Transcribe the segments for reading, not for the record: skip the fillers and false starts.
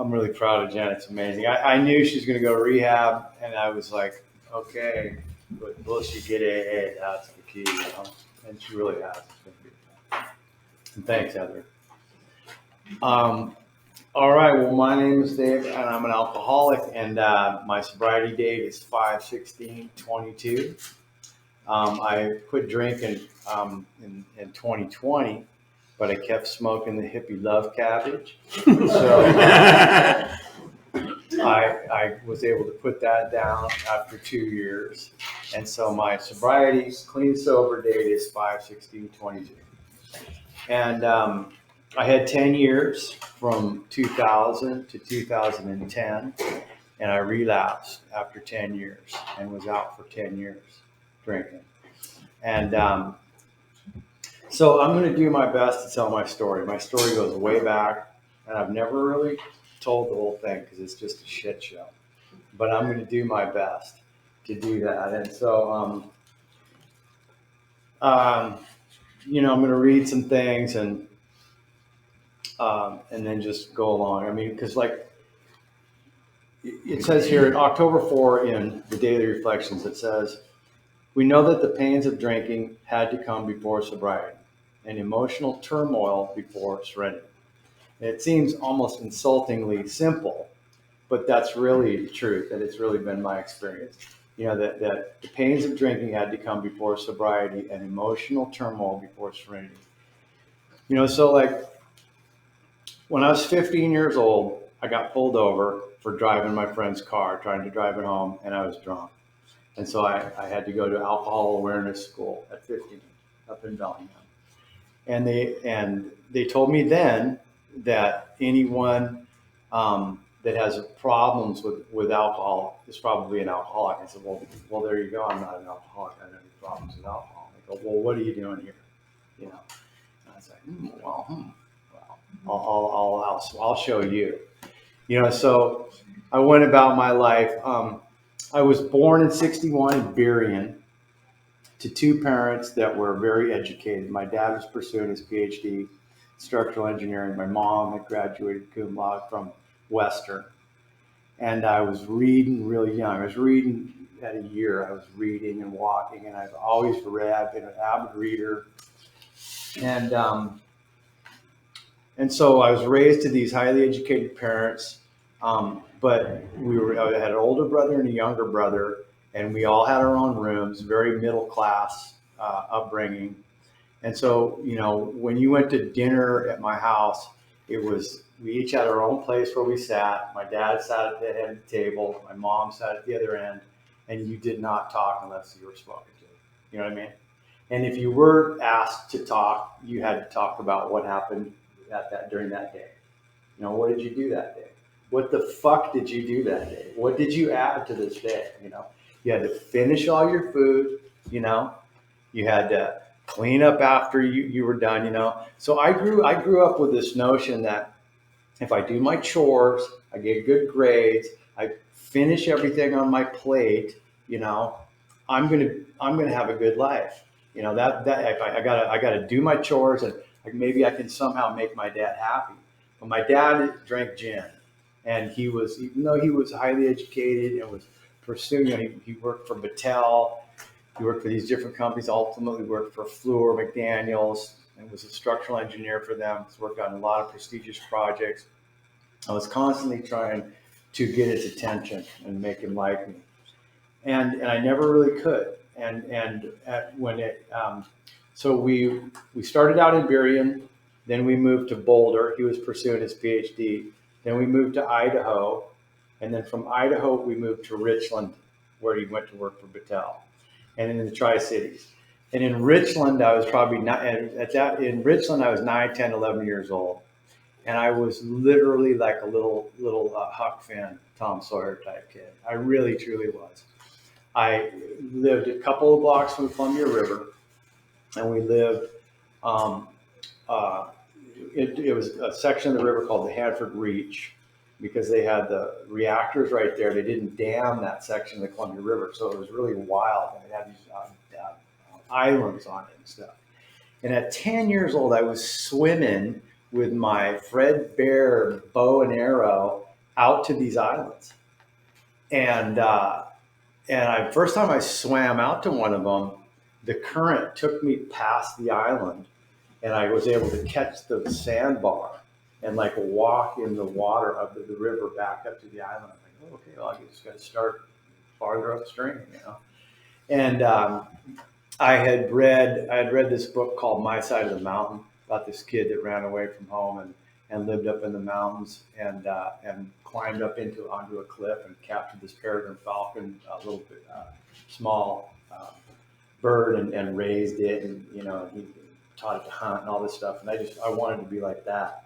I'm really proud of Jen. It's amazing. I knew she was going to go to rehab, and I was like, okay, but will she get AA? That's the key, you know? And she really has. It's been good. And thanks, Heather. Um, all right. Well, my name is Dave, and I'm an alcoholic, and my sobriety date is 5/16/22. I quit drinking in 2020, but I kept smoking the hippie love cabbage. So I was able to put that down after 2 years. And so my sobriety, clean sober date is 5/16/22. And I had 10 years from 2000 to 2010, and I relapsed after 10 years and was out for 10 years drinking. And so I'm going to do my best to tell my story. My story goes way back, and I've never really told the whole thing because it's just a shit show. But I'm going to do my best to do that. And so, I'm going to read some things and then just go along. I mean, because like it says here, in October 4 in the Daily Reflections, it says, "We know that the pains of drinking had to come before sobriety, and emotional turmoil before serenity." And it seems almost insultingly simple, but that's really the truth, and it's really been my experience. That the pains of drinking had to come before sobriety and emotional turmoil before serenity. So like when I was 15 years old, I got pulled over for driving my friend's car, trying to drive it home, and I was drunk. And so I had to go to alcohol awareness school at 15 up in Bellingham. And they told me then that anyone that has problems with alcohol is probably an alcoholic. I said, well, there you go. I'm not an alcoholic. I don't have any problems with alcohol. They go, well, what are you doing here? And I was like, well, I'll show you. So I went about my life. I was born in '61 in Burien to two parents that were very educated. My dad was pursuing his PhD, structural engineering. My mom had graduated cum laude from Western. And I was reading really young. I was reading at a year. I was reading and walking, and I've always read. I've been an avid reader. And so I was raised to these highly educated parents. But I had an older brother and a younger brother, and we all had our own rooms, very middle class upbringing. And so, when you went to dinner at my house, we each had our own place where we sat. My dad sat at the head of the table, my mom sat at the other end, and you did not talk unless you were spoken to. You know what I mean? And if you were asked to talk, you had to talk about what happened during that day. What did you do that day? What the fuck did you do that day? What did you add to this day? You had to finish all your food, you had to clean up after you were done, So I grew up with this notion that if I do my chores, I get good grades, I finish everything on my plate, I'm gonna have a good life. That if I gotta do my chores, and maybe I can somehow make my dad happy. But my dad drank gin, and even though he was highly educated and was pursuing, he worked for Battelle, he worked for these different companies, ultimately worked for Fluor McDaniels, and was a structural engineer for them. He's worked on a lot of prestigious projects. I was constantly trying to get his attention and make him like me, and I never really could. So we started out in Burien, then we moved to Boulder. He was pursuing his PhD. Then we moved to Idaho, and then from Idaho we moved to Richland, where he went to work for Battelle, and in the Tri-Cities. And in Richland, I was probably not. In Richland, I was 9, 10, 11 years old, and I was literally like a little Huck Finn, Tom Sawyer type kid. I really, truly was. I lived a couple of blocks from the Columbia River, and we lived. It was a section of the river called the Hanford Reach, because they had the reactors right there. They didn't dam that section of the Columbia River, so it was really wild. And it had these islands on it and stuff. And at 10 years old, I was swimming with my Fred Bear bow and arrow out to these islands. And first time I swam out to one of them, the current took me past the island, and I was able to catch the sandbar and like walk in the water of the river back up to the island. I'm like, oh, okay, well, I just got to start farther upstream, And I had read this book called My Side of the Mountain about this kid that ran away from home and lived up in the mountains and climbed up onto a cliff and captured this peregrine falcon, a little bit small bird, and raised it, and he taught it to hunt and all this stuff. And I wanted to be like that,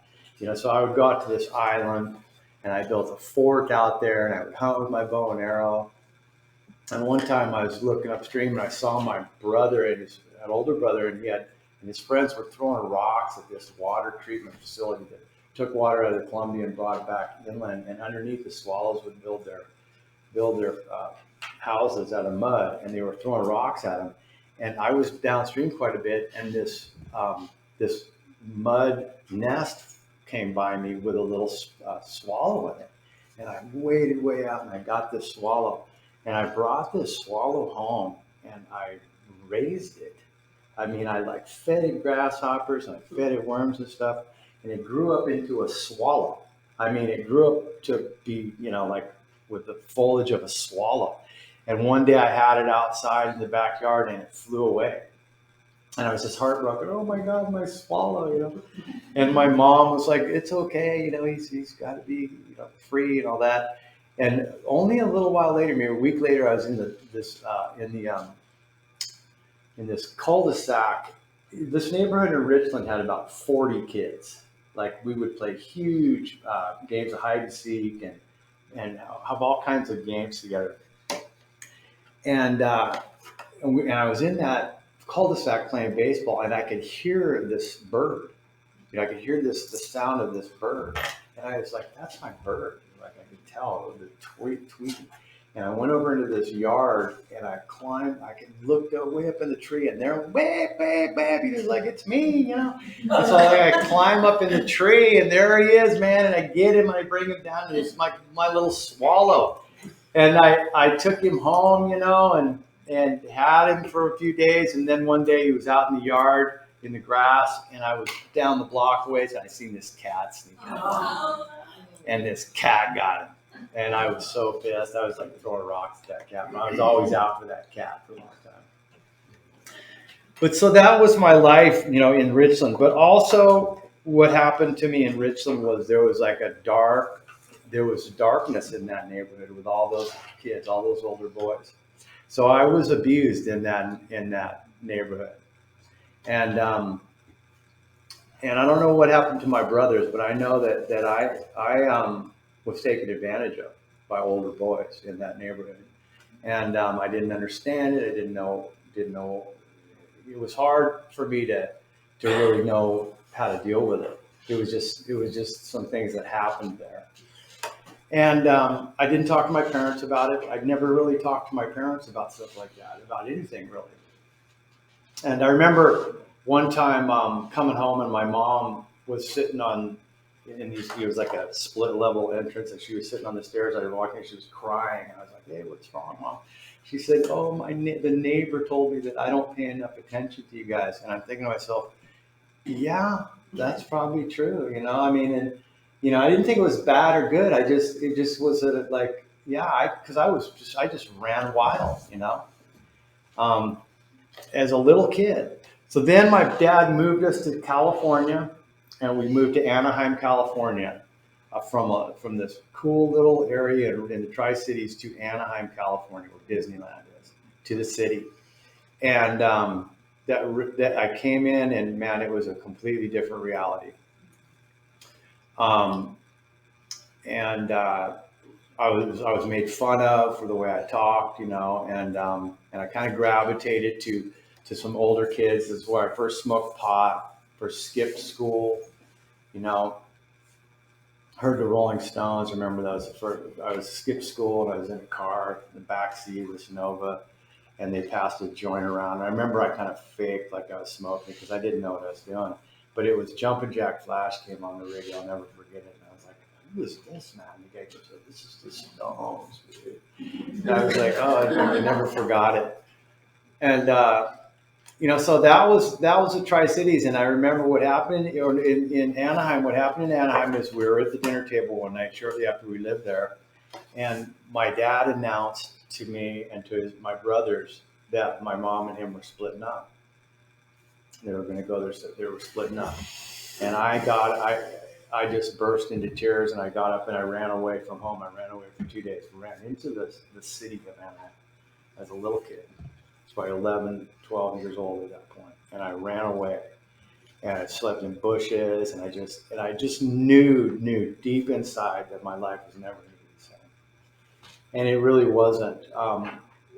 So I would go out to this island, and I built a fort out there, and I would hunt with my bow and arrow. And one time I was looking upstream, and I saw my brother and an older brother, and his friends were throwing rocks at this water treatment facility that took water out of the Columbia and brought it back inland. And underneath, the swallows would build their houses out of mud, and they were throwing rocks at them. And I was downstream quite a bit, and this mud nest came by me with a little swallow in it. And I waded way out, and I got this swallow. And I brought this swallow home, and I raised it. I mean, I like fed it grasshoppers, and I fed it worms and stuff, and it grew up into a swallow. I mean, it grew up to be, like with the foliage of a swallow. And one day I had it outside in the backyard, and it flew away. And I was just heartbroken. Oh my God, my swallow, And my mom was like, "It's okay, he's got to be, free and all that." And only a little while later, maybe a week later, I was in this cul-de-sac. This neighborhood in Richland had about 40 kids. Like, we would play huge games of hide and seek and have all kinds of games together. And I was in that cul-de-sac playing baseball, and I could hear this bird. I could hear the sound of this bird, and I was like, "That's my bird." Like, I could tell the tweeting. And I went over into this yard, and I climbed. I could look way up in the tree, and there, babe, he's like, "It's me," And so I climb up in the tree, and there he is, man. And I get him, and I bring him down, and it's my little swallow. And I took him home, and had him for a few days. And then one day he was out in the yard in the grass, and I was down the block ways, and I seen this cat sneaking up. And this cat got him. And I was so pissed. I was like throwing rocks at that cat. I was always out for that cat for a long time. But so that was my life, in Richland. But also what happened to me in Richland was there was darkness in that neighborhood with all those kids, all those older boys. So I was abused in that neighborhood. And I don't know what happened to my brothers, but I know that I was taken advantage of by older boys in that neighborhood. And I didn't understand it. I didn't know. It was hard for me to really know how to deal with it. It was just some things that happened there. And I didn't talk to my parents about it. I'd never really talked to my parents about stuff like that, about anything really. And I remember one time coming home, and my mom was sitting it was like a split level entrance, and she was sitting on the stairs. I was walking, and she was crying, and I was like, "Hey, what's wrong, Mom?" She said, "Oh, the neighbor told me that I don't pay enough attention to you guys." And I'm thinking to myself, yeah, that's probably true. I mean, and I didn't think it was bad or good. It just was like, yeah, because I just ran wild, as a little kid. So then my dad moved us to California, and we moved to Anaheim, California, from this cool little area in the Tri-Cities to Anaheim, California, where Disneyland is, to the city. And that I came in, and man, it was a completely different reality. And I was made fun of for the way I talked, and I kind of gravitated to some older kids. This is where I first smoked pot, first skipped school, heard the Rolling Stones. I remember I was skipped school, and I was in a car in the back seat with Nova, and they passed a joint around. And I remember I kind of faked like I was smoking because I didn't know what I was doing. But it was Jumpin' Jack Flash came on the radio. I'll never forget it. And I was like, "Who is this man?" The He said, "This is the Stones, dude." And I was like, "Oh, I never forgot it." And so that was the Tri-Cities, and I remember what happened in Anaheim. What happened in Anaheim is we were at the dinner table one night shortly after we lived there, and my dad announced to me and to my brothers that my mom and him were splitting up. They were going to go there, so they were splitting up, and I just burst into tears, and I got up and I ran away from home. I ran away for 2 days. Ran into the city of Anaheim as a little kid. I was probably 11, 12 years old at that point, and I ran away. And I slept in bushes, and I just knew deep inside that my life was never going to be the same. And it really wasn't.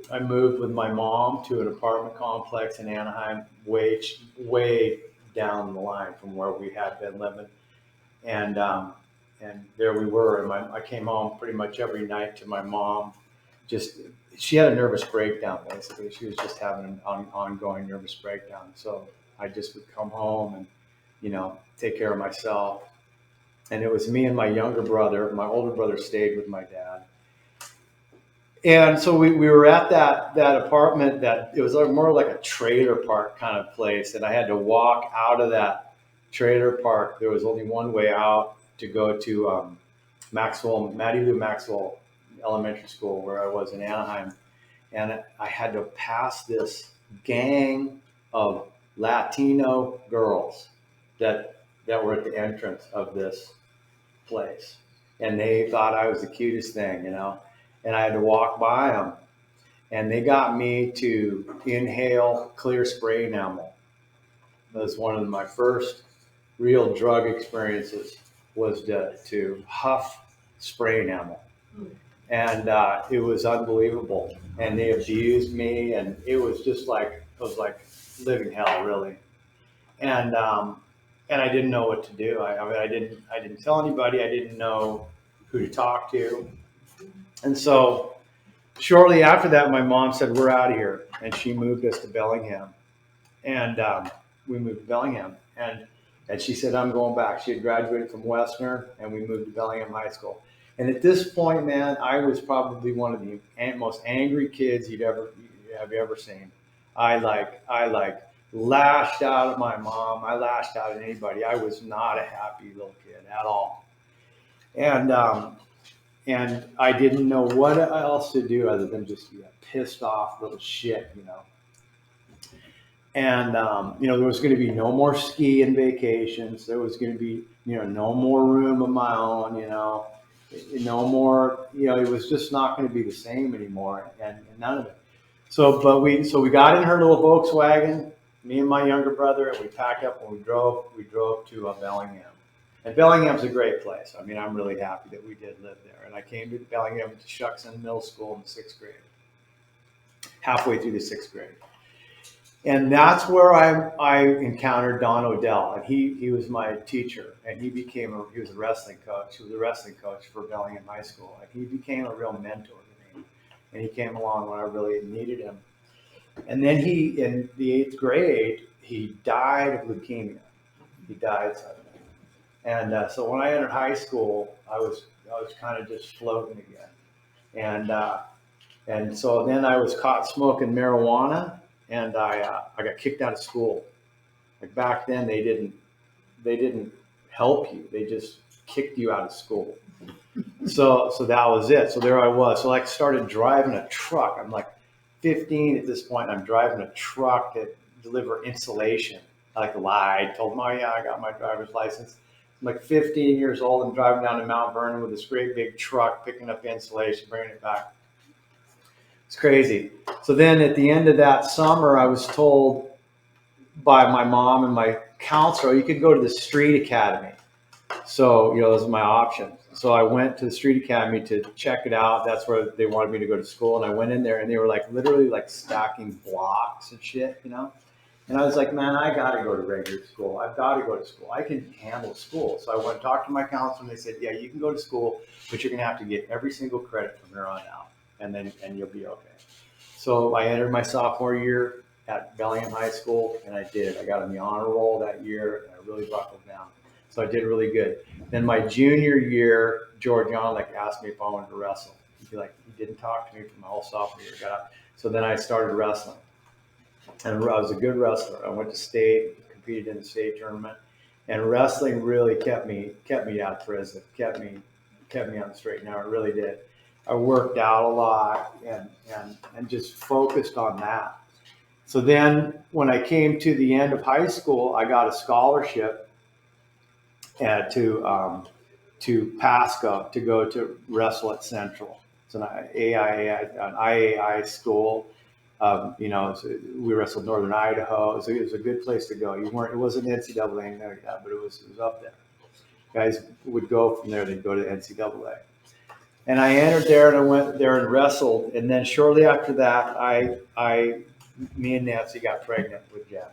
I moved with my mom to an apartment complex in Anaheim, way down the line from where we had been living, and there we were. And I came home pretty much every night to my mom. She had a nervous breakdown, basically. She was just having an ongoing nervous breakdown. So I just would come home and, take care of myself. And it was me and my younger brother. My older brother stayed with my dad. And so we were at that apartment that it was more like a trailer park kind of place. And I had to walk out of that trailer park. There was only one way out to go to Mattie Lou Maxwell Elementary School, where I was in Anaheim. And I had to pass this gang of Latino girls that were at the entrance of this place. And they thought I was the cutest thing, and I had to walk by them. And they got me to inhale clear spray enamel. That was one of my first real drug experiences, was to huff spray enamel. And it was unbelievable. And they abused me, and it was living hell, really. And I didn't know what to do. I didn't tell anybody. I didn't know who to talk to. And so shortly after that, my mom said, "We're out of here," and she moved us to Bellingham. And we moved to Bellingham, and she said, "I'm going back." She had graduated from Westner, and we moved to Bellingham High School. And at this point, man, I was probably one of the most angry kids you've ever seen. I lashed out at my mom. I lashed out at anybody. I was not a happy little kid at all. And I didn't know what else to do other than just be a pissed off little shit, And, there was going to be no more skiing vacations. There was going to be, no more room of my own, no more, it was just not going to be the same anymore. And none of it. So we got in her little Volkswagen, me and my younger brother, and we packed up and we drove to Bellingham. And Bellingham's a great place. I mean, I'm really happy that we did live there. And I came to Bellingham to Shuckson Middle School in the 6th grade, halfway through the 6th grade. And that's where I encountered Don Odell, and he was my teacher, and he was a wrestling coach. He was a wrestling coach for Bellingham High School, and he became a real mentor to me. And he came along when I really needed him. And then in the 8th grade, he died of leukemia. He died suddenly. And so when I entered high school, I was kind of just floating again. And so then I was caught smoking marijuana. And I got kicked out of school. Like back then, they didn't help you; they just kicked you out of school. So that was it. So there I was. So I started driving a truck. I'm like 15 at this point. I'm driving a truck to deliver insulation. I lied, told them, "Oh yeah, I got my driver's license." I'm like 15 years old. I'm driving down to Mount Vernon with this great big truck, picking up insulation, bringing it back. It's crazy. So then at the end of that summer, I was told by my mom and my counselor, "You could go to the street academy." So, those are my options. So I went to the street academy to check it out. That's where they wanted me to go to school. And I went in there and they were literally stacking blocks and shit, And I was like, "Man, I got to go to regular school. I've got to go to school. I can handle school." So I went and talked to my counselor and they said, "Yeah, you can go to school, but you're going to have to get every single credit from here on out. And you'll be okay." So I entered my sophomore year at Bellingham High School, and I did. I got on the honor roll that year, and I really buckled down. So I did really good. Then my junior year, George Yonlik asked me if I wanted to wrestle. He didn't talk to me for my whole sophomore year. Got out. So then I started wrestling, and I was a good wrestler. I went to state, competed in the state tournament, and wrestling really kept me out of prison, kept me on the straight and narrow. It really did. I worked out a lot and just focused on that. So then when I came to the end of high school, I got a scholarship to Pasco to go to wrestle at Central. It's an IAI school. We wrestled Northern Idaho. It was a good place to go. It wasn't NCAA, anything like that, but it was up there. Guys would go from there, they'd go to NCAA. And I entered there and I went there and wrestled. And then shortly after that, me and Nancy got pregnant with Jen.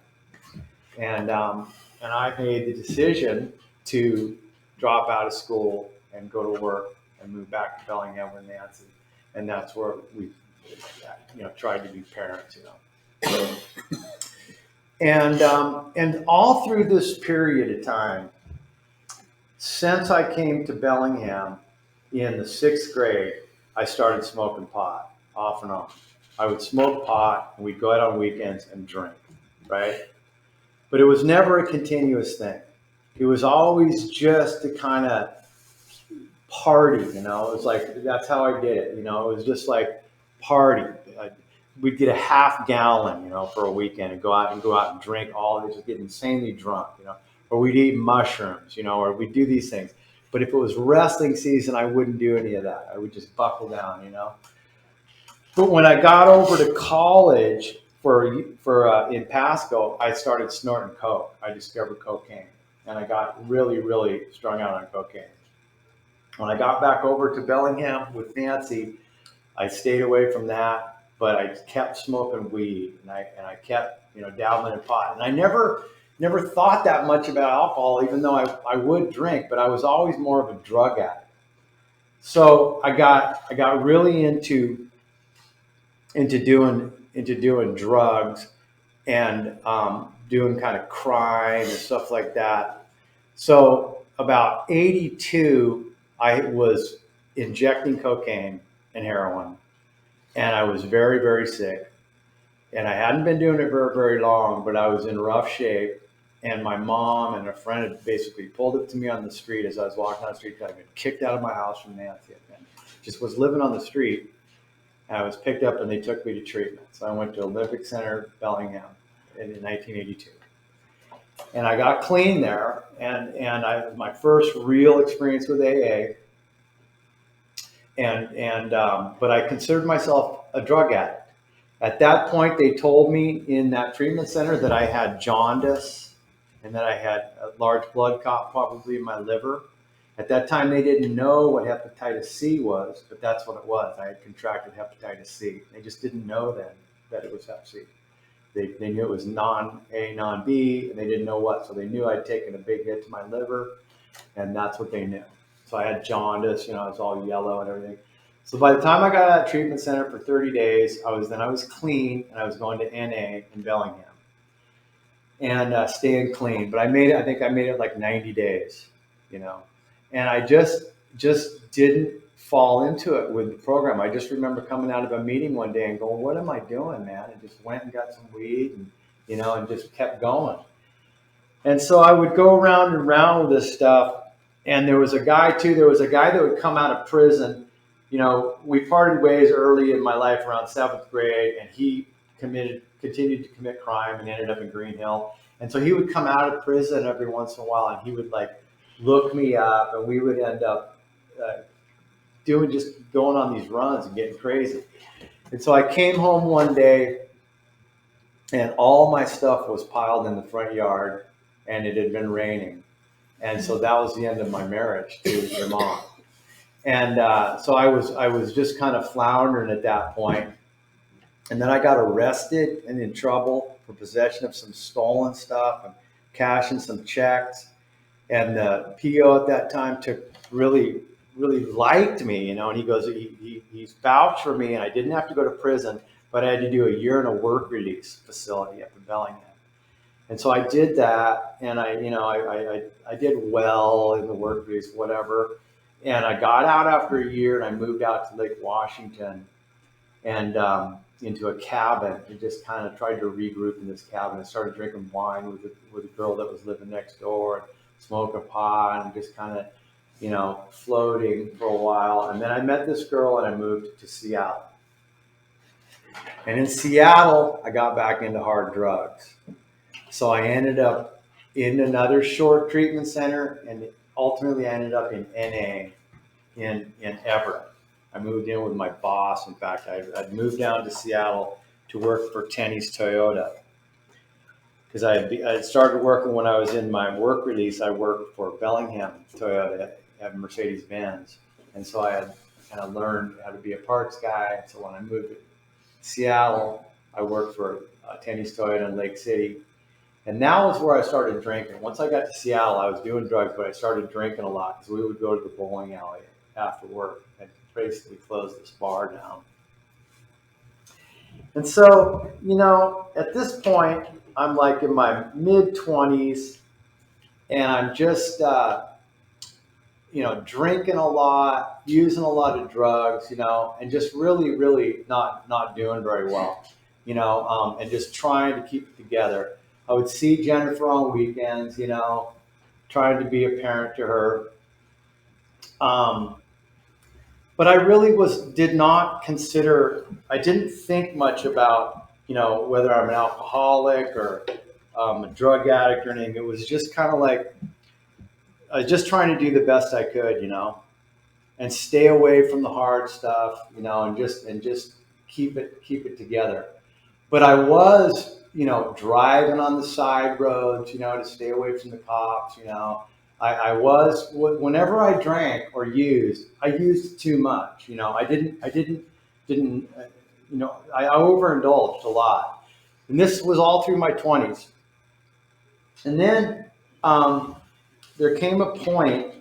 And I made the decision to drop out of school and go to work and move back to Bellingham with Nancy. And that's where we, tried to be parents, And all through this period of time, since I came to Bellingham in the 6th grade, I started smoking pot off and on. I would smoke pot and we'd go out on weekends and drink, right? But it was never a continuous thing. It was always just to kind of party, It was like, that's how I did it, It was just like party. We'd get a half gallon, for a weekend and go out and drink all of it, just get insanely drunk, or we'd eat mushrooms, or we'd do these things. But if it was wrestling season, I wouldn't do any of that. I would just buckle down, But when I got over to college in Pasco, I started snorting coke. I discovered cocaine, and I got really, really strung out on cocaine. When I got back over to Bellingham with Nancy, I stayed away from that, but I kept smoking weed, and I kept, dabbling in pot. And I never thought that much about alcohol, even though I would drink, but I was always more of a drug addict. So I got really into doing drugs and doing kind of crime and stuff like that. So about 82, I was injecting cocaine and heroin, and I was very, very sick. And I hadn't been doing it very, very long, but I was in rough shape. And my mom and a friend had basically pulled up to me on the street as I was walking down the street. I'd been kicked out of my house from Nancy, and just was living on the street. And I was picked up and they took me to treatment. So I went to Olympic Center, Bellingham in 1982. And I got clean there. And my first real experience with AA. But I considered myself a drug addict. At that point, they told me in that treatment center that I had jaundice and that I had a large blood clot probably in my liver. At that time, they didn't know what hepatitis C was, but that's what it was. I had contracted hepatitis C. They just didn't know then that it was hep C. They knew it was non-A, non-B, and they didn't know what. So they knew I'd taken a big hit to my liver, and that's what they knew. So I had jaundice, it was all yellow and everything. So by the time I got out of the treatment center for 30 days, I was clean, and I was going to NA in Bellingham and staying clean. But I think I made it like 90 days, and I just didn't fall into it with the program. I just remember coming out of a meeting one day and going, what am I doing, man? And just went and got some weed and, and just kept going. And so I would go around and around with this stuff. And there was a guy that would come out of prison. We parted ways early in my life around 7th grade, and he continued to commit crime and ended up in Green Hill. And so he would come out of prison every once in a while, and he would look me up, and we would end up going on these runs and getting crazy. And so I came home one day, and all my stuff was piled in the front yard, and it had been raining. And so that was the end of my marriage to your mom. And so I was just kind of floundering at that point. And then I got arrested and in trouble for possession of some stolen stuff and cashing some checks. And the PO at that time really liked me, and he goes, he vouched for me, and I didn't have to go to prison, but I had to do a year in a work release facility up in Bellingham. And so I did that, and I did well in the workplace, whatever. And I got out after a year, and I moved out to Lake Washington, and into a cabin, and just kind of tried to regroup in this cabin. I started drinking wine with a girl that was living next door, and smoking pot, and just kind of floating for a while. And then I met this girl, and I moved to Seattle. And in Seattle, I got back into hard drugs. So I ended up in another short treatment center, and ultimately I ended up in NA in Everett. I moved in with my boss. In fact, I'd moved down to Seattle to work for Tenny's Toyota, because I started working when I was in my work release. I worked for Bellingham Toyota at Mercedes-Benz. And so I had kind of learned how to be a parts guy. So when I moved to Seattle, I worked for Tenny's Toyota in Lake City. And that was where I started drinking. Once I got to Seattle, I was doing drugs, but I started drinking a lot because we would go to the bowling alley after work and basically close this bar down. And so, at this point, I'm like in my mid 20s, and I'm just, drinking a lot, using a lot of drugs, and just really, really not doing very well, and just trying to keep it together. I would see Jennifer on weekends, trying to be a parent to her. But I really did not consider, I didn't think much about, whether I'm an alcoholic or a drug addict or anything. It was just kind of like, just trying to do the best I could, and stay away from the hard stuff, and just keep it together. But I was, driving on the side roads, to stay away from the cops, I was, whenever I drank or used, I used too much. I didn't, I overindulged a lot. And this was all through my 20s. And then there came a point,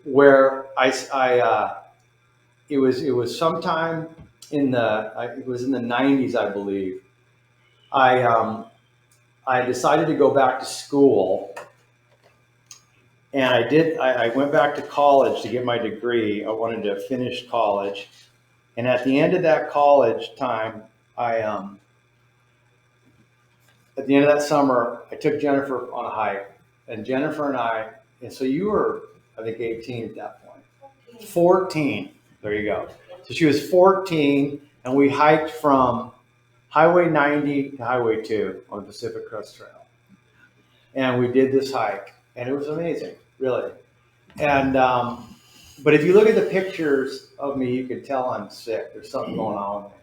where it was sometime it was in the 90s, I believe. I decided to go back to school. And I went back to college to get my degree. I wanted to finish college. And at the end of that college time, at the end of that summer, I took Jennifer on a hike. And Jennifer and so you were, I think, 18 at that point. 14. There you go. So she was 14, and we hiked from Highway 90 to Highway 2 on the Pacific Crest Trail. And we did this hike. And it was amazing, really. And but if you look at the pictures of me, you can tell I'm sick. There's something going on with me.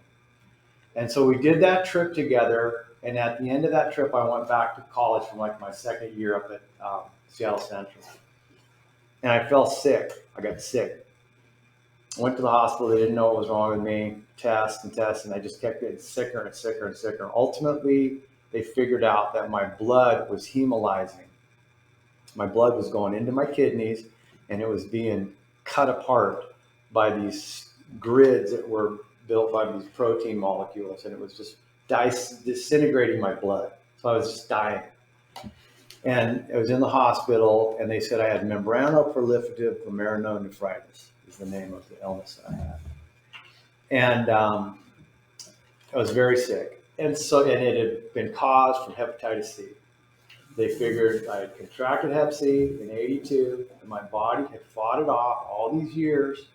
And so we did that trip together. And at the end of that trip, I went back to college from like my second year up at Seattle Central. And I fell sick. I got sick. I went to the hospital. They didn't know what was wrong with me. Tests, and I just kept getting sicker and sicker and sicker. Ultimately, they figured out that my blood was hemolyzing. My blood was going into my kidneys, and it was being cut apart by these grids that were built by these protein molecules, and it was just disintegrating my blood. So I was just dying. And I was in the hospital, and they said I had membranoproliferative glomerulonephritis is the name of the illness that I had. And I was very sick. And it had been caused from hepatitis C. They figured I had contracted Hep C in 82, and my body had fought it off all these years,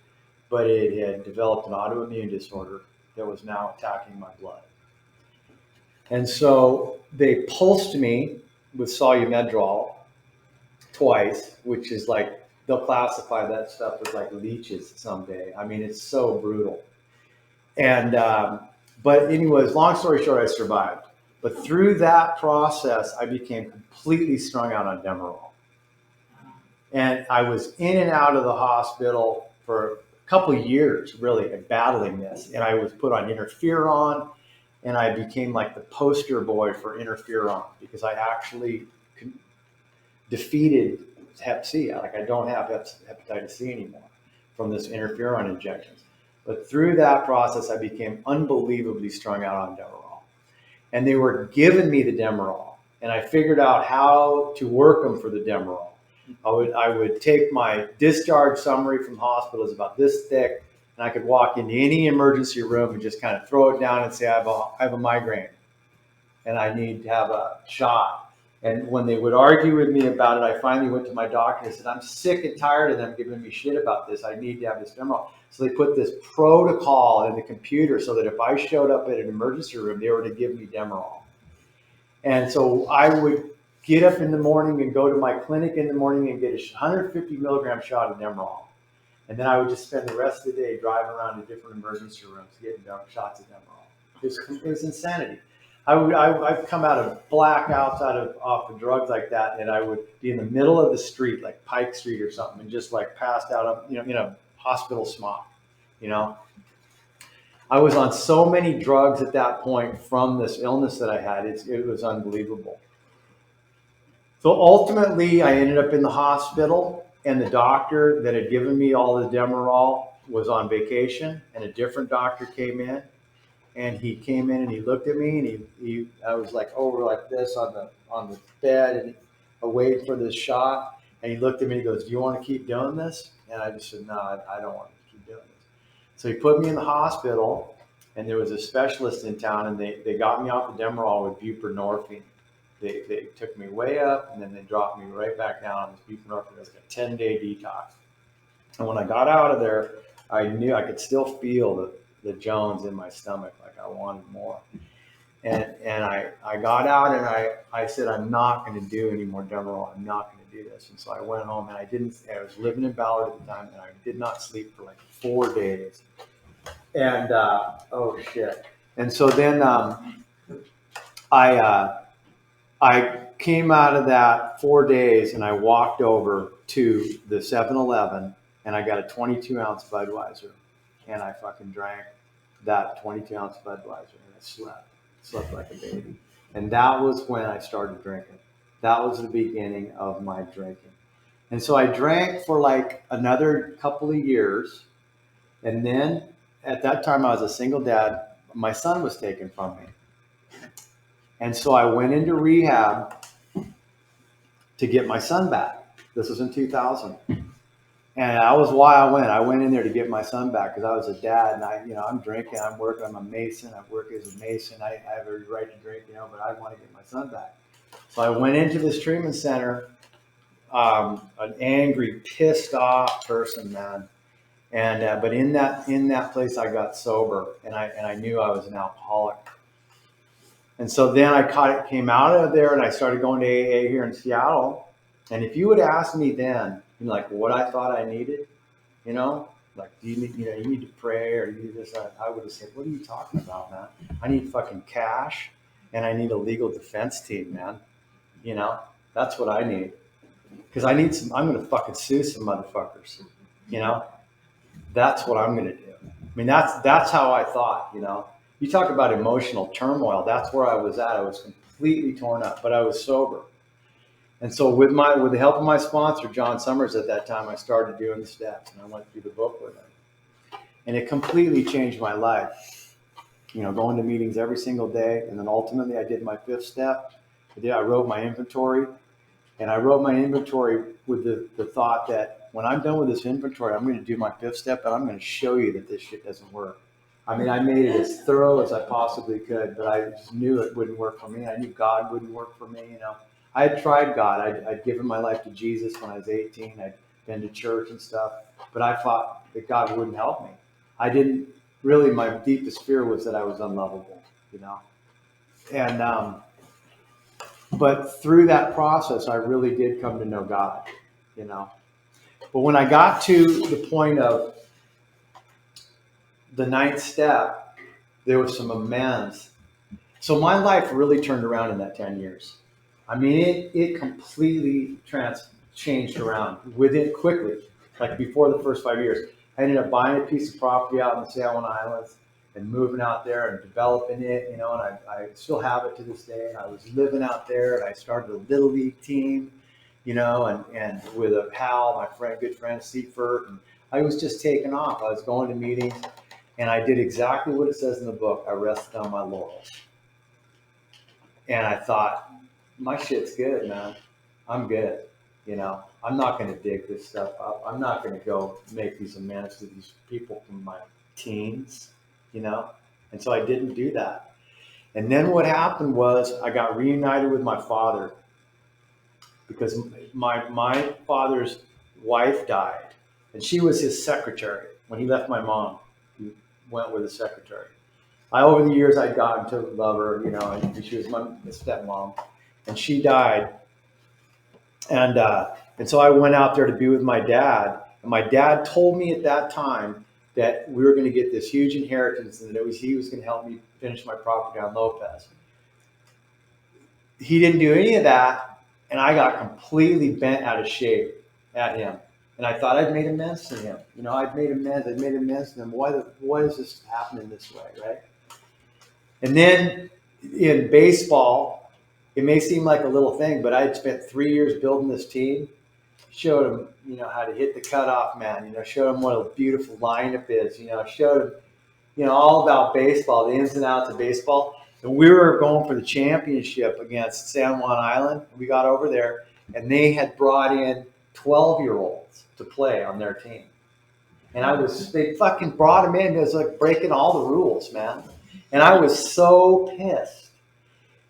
but it had developed an autoimmune disorder that was now attacking my blood. And so they pulsed me with Solumedrol twice, which is like, they'll classify that stuff as like leeches someday. I mean, it's so brutal. And, but anyways, long story short, I survived. But through that process, I became completely strung out on Demerol. And I was in and out of the hospital for a couple of years, really, battling this. And I was put on interferon, and I became like the poster boy for interferon because I actually defeated Hep C. Like, I don't have hepatitis C anymore from this interferon injections. But through that process, I became unbelievably strung out on Demerol. And they were giving me the Demerol. and I figured out how to work them for the Demerol. I would take my discharge summary from hospital is about this thick, and I could walk into any emergency room and just kind of throw it down and say, I have a migraine and I need to have a shot. And when they would argue with me about it, I finally went to my doctor and said, I'm sick and tired of them giving me shit about this. I need to have this Demerol. So they put this protocol in the computer so that if I showed up at an emergency room, they were to give me Demerol. And so I would get up in the morning and go to my clinic in the morning and get a 150 milligram shot of Demerol. And then I would just spend the rest of the day driving around to different emergency rooms getting shots of Demerol. It was insanity. I'd come out of blackouts off of drugs like that, and I would be in the middle of the street, like Pike Street or something, and just like passed out, in a hospital smock. I was on so many drugs at that point from this illness that I had. It was unbelievable. So ultimately, I ended up in the hospital, and the doctor that had given me all the Demerol was on vacation, and a different doctor came in. And he came in and he looked at me, and I was like over like this on the bed, and waiting for this shot. And he looked at me and he goes, do you want to keep doing this? And I just said, no, I don't want to keep doing this. So he put me in the hospital, and there was a specialist in town, and they got me off the Demerol with buprenorphine. They took me way up, and then they dropped me right back down on this buprenorphine. It was like a 10-day detox. And when I got out of there, I knew I could still feel the Jones in my stomach, like I wanted more. And I got out, and I said, I'm not going to do any more Demerol. I'm not going to do this. And so I went home, and I was living in Ballard at the time, and I did not sleep for like 4 days. And, oh shit. And so then I came out of that 4 days, and I walked over to the 7-Eleven, and I got a 22-ounce Budweiser. And I fucking drank that 22-ounce Budweiser, and I slept like a baby. And that was when I started drinking. That was the beginning of my drinking. And so I drank for like another couple of years. And then at that time, I was a single dad. My son was taken from me. And so I went into rehab to get my son back. This was in 2000. And that was why I went. I went in there to get my son back because I was a dad, and I'm drinking, I'm working, I'm a mason, I work as a mason, I have every right to drink, but I want to get my son back. So I went into this treatment center, an angry, pissed off person, man. And but in that place, I got sober, and I knew I was an alcoholic. And so then I came out of there, and I started going to AA here in Seattle. And if you would ask me then, like what I thought I needed, like do you need, you need to pray or you need this, I would have said, what are you talking about, man? I need fucking cash, and I need a legal defense team, man. That's what I need, because I'm going to fucking sue some motherfuckers. That's what I'm going to do. I mean, that's how I thought. You talk about emotional turmoil. That's where I was at. I was completely torn up, but I was sober. And so with the help of my sponsor, John Summers, at that time, I started doing the steps, and I went through the book with him. And it completely changed my life. Going to meetings every single day. And then ultimately I did my 5th step. I wrote my inventory, and I wrote my inventory with the thought that when I'm done with this inventory, I'm going to do my 5th step, and I'm going to show you that this shit doesn't work. I mean, I made it as thorough as I possibly could, but I just knew it wouldn't work for me. I knew God wouldn't work for me, I had tried God. I'd given my life to Jesus when I was 18. I'd been to church and stuff, but I thought that God wouldn't help me. I didn't really, my deepest fear was that I was unlovable, And, but through that process, I really did come to know God, But when I got to the point of the 9th step, there was some amends. So my life really turned around in that 10 years. I mean, it completely changed around within quickly. Like before the first 5 years, I ended up buying a piece of property out in the Salmon Islands and moving out there and developing it, and I still have it to this day. And I was living out there, and I started a little league team, and with a pal, my good friend Seifert, and I was just taking off. I was going to meetings, and I did exactly what it says in the book. I rested on my laurels, and I thought, my shit's good, man. I'm good. You know, I'm not going to dig this stuff up. I'm not going to go make these amends to these people from my teens, you know? And so I didn't do that. And then what happened was I got reunited with my father because my father's wife died and she was his secretary. When he left my mom, he went with his secretary. Over the years, I'd gotten to love her, you know, and she was my stepmom, and she died. And so I went out there to be with my dad. And my dad told me at that time that we were going to get this huge inheritance and that he was going to help me finish my property on Lopez. He didn't do any of that, and I got completely bent out of shape at him. And I thought I'd made amends to him. You know, I'd made amends to him. Why is this happening this way, right? And then in baseball, it may seem like a little thing, but I had spent 3 years building this team. Showed him, you know, how to hit the cutoff man. You know, showed him what a beautiful lineup is. You know, showed him, you know, all about baseball, the ins and outs of baseball. And we were going for the championship against San Juan Island. We got over there, and they had brought in 12-year-olds to play on their team. And they fucking brought them in. It was like breaking all the rules, man. And I was so pissed.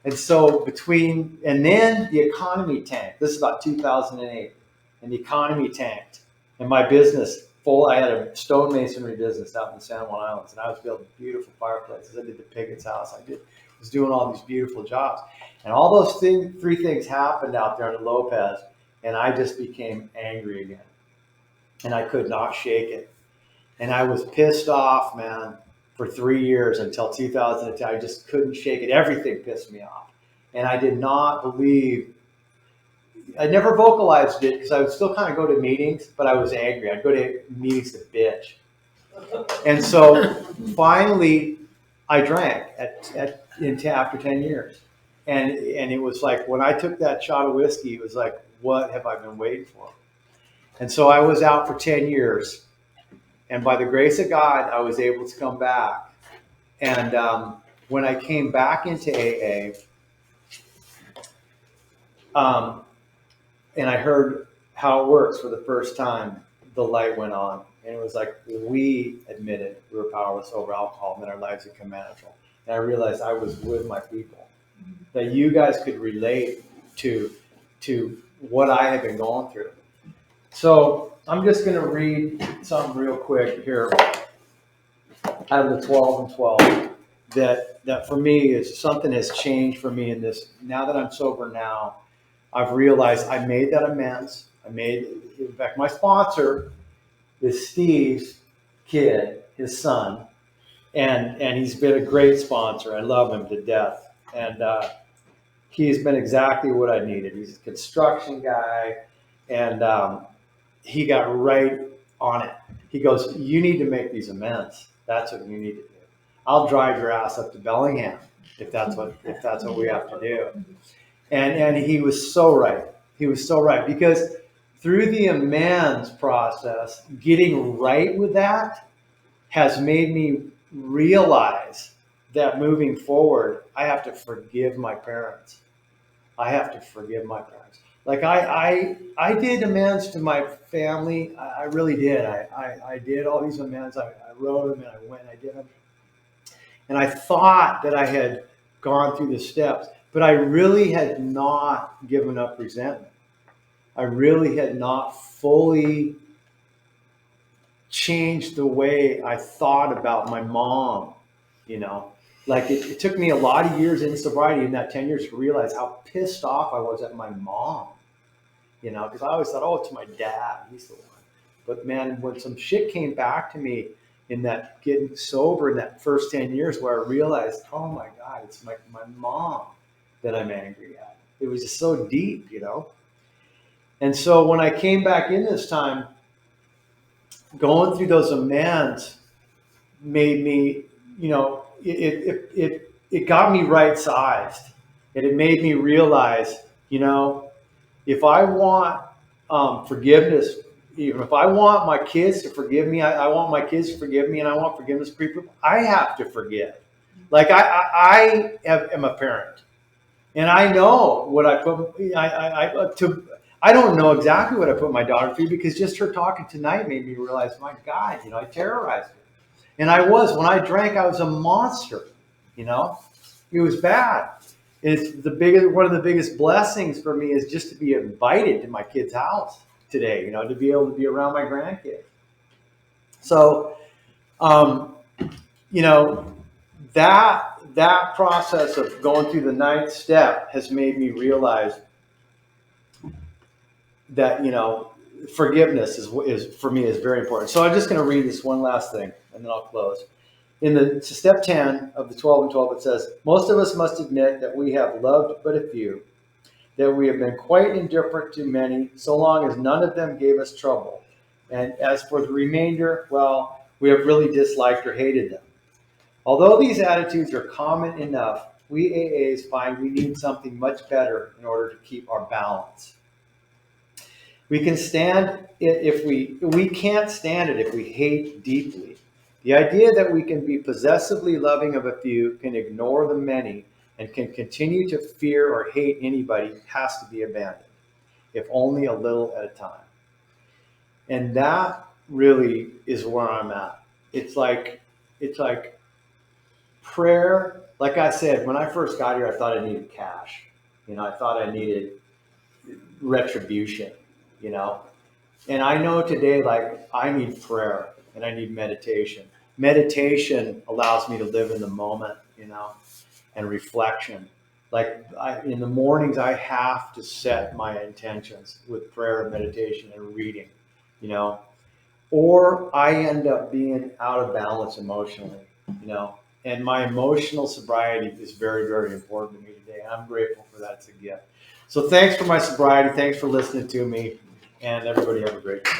And so and then the economy tanked. This is about 2008. And the economy tanked. And my business, I had a stonemasonry business out in the San Juan Islands. And I was building beautiful fireplaces. I did the Pigot's house. I was doing all these beautiful jobs. And all those three things happened out there in Lopez. And I just became angry again. And I could not shake it. And I was pissed off, man, for 3 years until 2010. I just couldn't shake it. Everything pissed me off. And I did not believe, I never vocalized it because I would still kind of go to meetings, but I was angry. I'd go to meetings to bitch. And so finally I drank after 10 years. And it was like, when I took that shot of whiskey, it was like, what have I been waiting for? And so I was out for 10 years. And by the grace of God, I was able to come back. And when I came back into AA, and I heard how it works for the first time, the light went on. And it was like, we admitted we were powerless over alcohol and that our lives had become manageable. And I realized I was with my people, that you guys could relate to what I had been going through. So I'm just going to read something real quick here out of the 12 and 12 that for me is something has changed for me in this. Now that I'm sober now, I've realized I made that amends. In fact, my sponsor is Steve's kid, his son, and he's been a great sponsor. I love him to death. And he's been exactly what I needed. He's a construction guy, and he got right on it. He goes, you need to make these amends. That's what you need to do. I'll drive your ass up to Bellingham if that's what we have to do. And he was so right. He was so right, because through the amends process, getting right with that has made me realize that moving forward, I have to forgive my parents. I have to forgive my parents. Like I did amends to my family. I really did. I did all these amends. I wrote them and I went and I did them. And I thought that I had gone through the steps, but I really had not given up resentment. I really had not fully changed the way I thought about my mom, you know. Like it took me a lot of years in sobriety in that 10 years to realize how pissed off I was at my mom, you know, because I always thought, oh, it's my dad, he's the one. But man, when some shit came back to me in that getting sober in that first 10 years, where I realized, oh my God, it's my mom that I'm angry at. It was just so deep, you know. And so when I came back in this time, going through those amends made me, you know, it got me right sized. And it made me realize, you know, if I want forgiveness, even if I want my kids to forgive me, I want my kids to forgive me, and I want forgiveness for people, I have to forgive. Like I am a parent. And I know what I put. I don't know exactly what I put my daughter through, because just her talking tonight made me realize, my God, I terrorized her. And I was, when I drank, I was a monster. It was bad. It's one of the biggest blessings for me is just to be invited to my kid's house today. To be able to be around my grandkids. So, you know, that process of going through the ninth step has made me realize that forgiveness is for me is very important. So I'm just going to read this one last thing, and then I'll close. In the step 10 of the 12 and 12, it says, most of us must admit that we have loved but a few, that we have been quite indifferent to many, so long as none of them gave us trouble. And as for the remainder, well, we have really disliked or hated them. Although these attitudes are common enough, we AAs find we need something much better in order to keep our balance. We can stand it we can't stand it if we hate deeply. The idea that we can be possessively loving of a few, can ignore the many, and can continue to fear or hate anybody has to be abandoned, if only a little at a time. And that really is where I'm at. It's like prayer. Like I said, when I first got here, I thought I needed cash. I thought I needed retribution, And I know today, like, I need prayer and I need meditation. Meditation allows me to live in the moment, and reflection. Like in the mornings, I have to set my intentions with prayer and meditation and reading, or I end up being out of balance emotionally, and my emotional sobriety is very, very important to me today. I'm grateful for that. It's a gift. So thanks for my sobriety. Thanks for listening to me, and everybody have a great day.